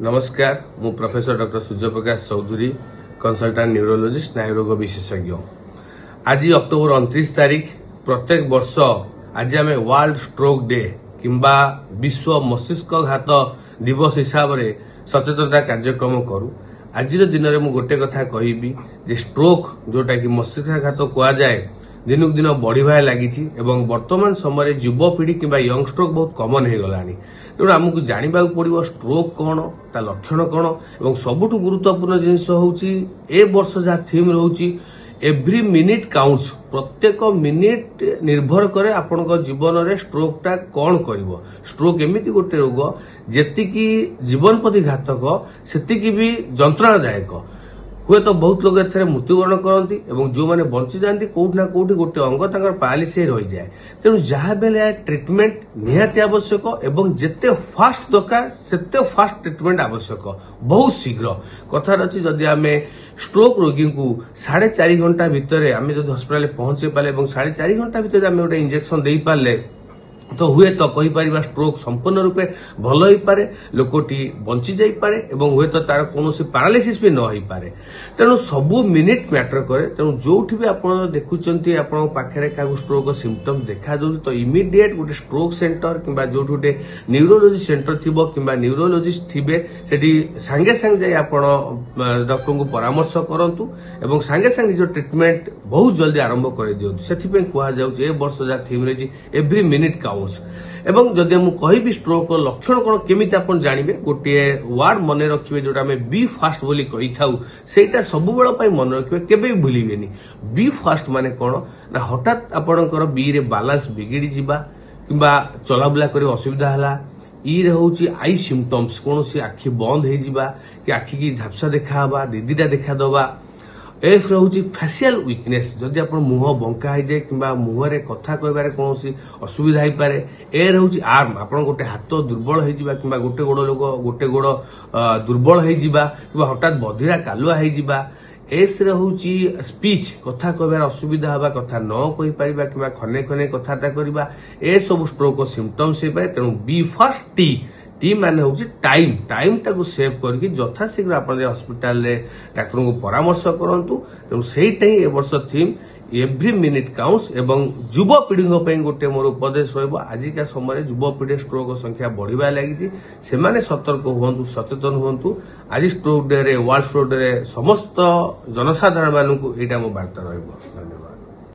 नमस्कार मु professor doctor Surya Prakash Chaudhary consultant neurologist स्नायुरोग विशेषज्ञ। आज अक्टोबर 29 तारीख प्रत्येक वर्ष आज आम वर्ल्ड स्ट्रोक डे किंबा विश्व मस्तिष्कघात दिवस हिसाब से सचेतनता कार्यक्रम करूँ। आज दिन में गोटे कथा कहबी जे स्ट्रोक जोटा कि मस्तिष्कघात कहुए दिनक दिन बढ़िबा लगी वर्तमान समय युवपीढ़ी किंबा यंग स्ट्रोक बहुत कमन हो गलानी। तेणु आमको जानवा पड़ो स्ट्रोक कौन ता लक्षण कौन और सबुठ गुरुत्वपूर्ण जिनस होची ए वर्ष जहाँ थीम रोची एव्री मिनिट काउंट्स। प्रत्येक मिनिट निर्भर करे आपण जीवन में स्ट्रोक टा कौन करिवो। स्ट्रोक एमिति गोटे रोग जेतिकी जीवन प्रति घातक सेतिकी भी जंत्रणादायक। हुए तो बहुत लोग एथरे मृत्युवरण करती और जो मैंने बंची जाती कौट ना कौटी गोटे अंग तक पारालिसिस रही जाए। तेणु जहाँ बेले ट्रिटमेंट निहाती आवश्यक एवं जिते फास्ट दरकार सेते फास्ट ट्रिटमेंट आवश्यक बहुत शीघ्र। कथार अच्छी जदि आम स्ट्रोक रोगी को 4.5 घंटा भितर आम जो हस्पिटाल पहुंचे पारे और 4.5 घंटा भितर आम गोटे इंजेक्शन दे पारे तो हुए तो कहीपर स्ट्रोक संपूर्ण रूपे भल हो पारे लोकटी बंची जाई पारे और हुए तो तार कौन पारालिसिस भी न हो पारे। तेणु सबू मिनिट मैटर करे। तेणु जो भी आप देखुंटे पाखे क्या स्ट्रोक सिम्पटम देखा तो इमिडिएट गोटे स्ट्रोक सेंटर कि जो गोटे न्यूरोलोजी सेंटर थी कि न्यूरोलोजिस्ट थे सेठी सांगे सांगे जाए आप डॉक्टर को परामर्श करतु और सांगे सांगे जो ट्रिटमेंट बहुत जल्दी आरंभ कर दिखाँ। से कहुए वर्ष जहाँ थीम रही एव्री मिनिट काउंट्स। एवं जदि मु कहिबी स्ट्रोक लक्षण कौन केमिति आपण जानिबे गोटे वर्ड मन रखिबे जोटा हमें बी फास्ट बोली कहि थाउ सेटा सब बेला पई मन रखिबे केबे भी भूलिबेनी। बी फास्ट माने कोन ना हठात आपणकर बी रे बैलेंस बिगिड़ी जिबा किबा चलाबुला करे असुविधा हला। ई रे होची आई सिम्पटम्स कौन सी आखि बंद हो जिबा कि आखि की झापसा देखा हबा दीदीटा देखा दबा। एफ रोची फेसियल वीकनेस जदि आप मुह बंका हो जाए कि मुहर कथा कहबार कौन असुविधा हो पारे। ए रोची आर्म आप गोटे हाथ दुर्बल हो कि गोटे गोड़ लोक गोटे गोड़ दुर्बल हो हठात बधिरा कालुआ हो। एस रोची स्पीच कथा कहबार असुविधा हवा कथा न कहि परिबा कि खने खने कथाटा करबा ए सब स्ट्रोक सिम्पटम्स हो पाए। तेणु बी फास्ट टी माने होची टाइम टाइम टाको सेव करके यथाशीघ्र आप हस्पिटाल डाक्टर को परामर्श करंतु। तेणु सेटा ही ए वर्ष थीम एव्री मिनिट काउंट्स एवं युवपीढ़ी गोटे मोर उपदेश रहिबो। आजिका समय युवपीढ़ी स्ट्रोक संख्या बढ़िबा लगी से सतर्क हुंतु सचेतन हुंतु। आज स्ट्रोक डे रे वर्ल्ड स्ट्रोक डे रे समस्त जनसाधारण मानू एटा मो वार्ता रहिबो। धन्यवाद।